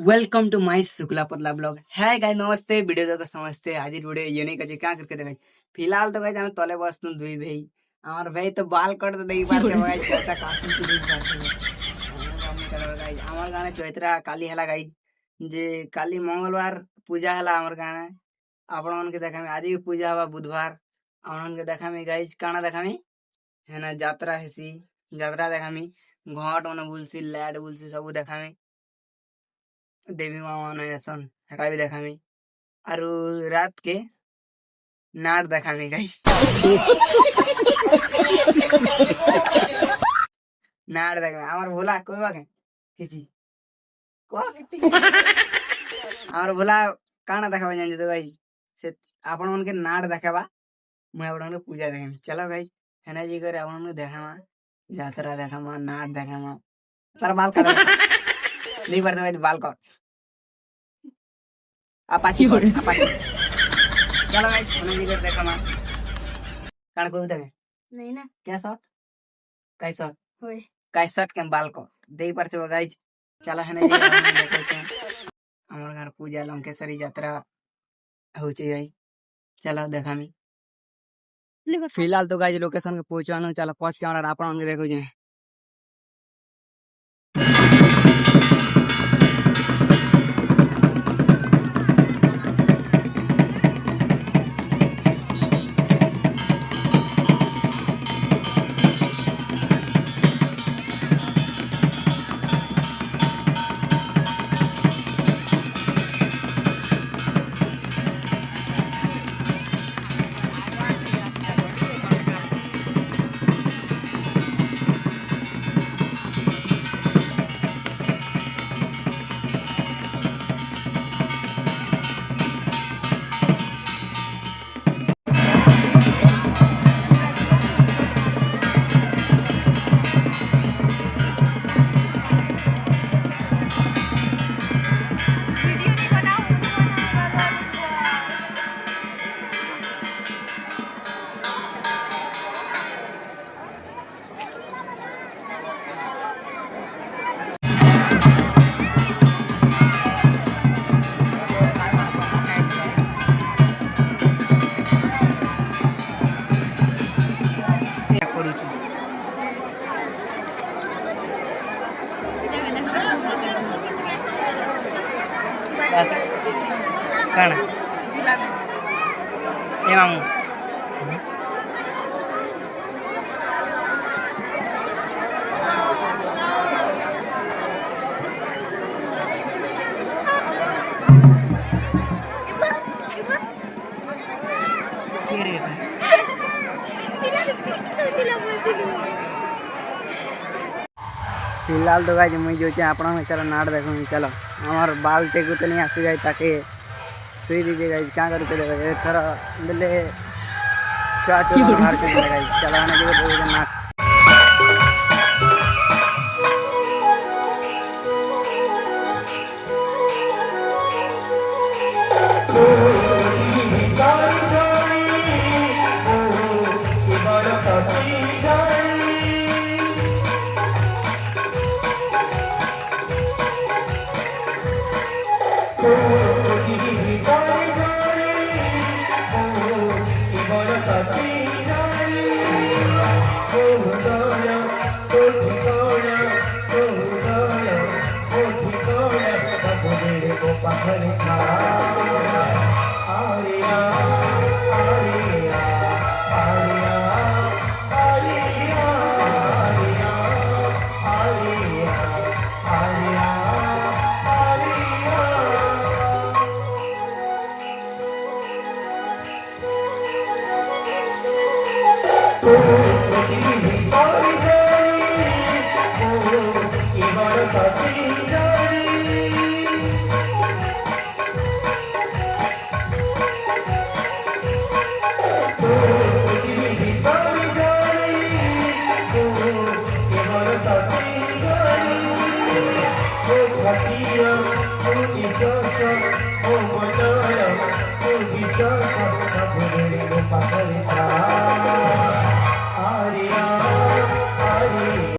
Welcome to my Shukla पतला blog है guys. नमस्ते वीडियो देखो समझते आज वीडियो यूनिक আছে क्या करके देखाई। फिलहाल तो गाइस हम तले बसतु दुई भाई আমার ভাই তো বাল কাটতে দেই পারতে গাইস চেষ্টা কাটুন তো দেই পারতে গাইস আমার গানে চৈত্রা কালি হেলা গাইস যে কালি মঙ্গলবার पूजा হেলা আমার গানে आपण मन के देखामी आज भी पूजा हवा बुधवार आपण मन के देखामी गाइस काना देखामी है ना यात्रा हेसी यात्रा देखामी घाट मन बुलसी लाइट बुलसी सब देखामी देवी माँ ने ऐसन हटा भी देखामी और रात के नाट देखामी गाइस नाट देखामी আমার ভোলা কইবা কে কিছু কোয়া আমার ভোলা কানা দেখাবা জানি তো গাইস से आपण मन के नाट देखाबा मैं आपण के पूजा देखामी चलो गाइस हेना जी करे आपण के देखामा यात्रा देखामा नाट देखामा तार बाल काट नहीं पड़ता गाइस बाल काट अपाची अपाची चलो गाइस हेना जी करे देखामा कान कोई देखे नहीं ना क्या शॉट काय शॉट होय काय शॉट के बाल काट देई परछे गाइस चलो हेना जी देखे हमर घर पूजा लंकेश्वरी यात्रा होचे गाइस चलो देखामी फिलहाल तो गाइस लोकेशन के पहुंचानो चलो पहुंच के हमरा आपण देखो जे काना ए मामू फिलहाल तो गाइस मुई जो आपण चलो नाट देखो चलो हमार बाल टेकु तो नहीं आसी जाए ताकि सुई दीजिए गाइस क्या करके देखो थोड़ा दिले छुआ छुआ मार के गाइस चलो आने के नाट Oh,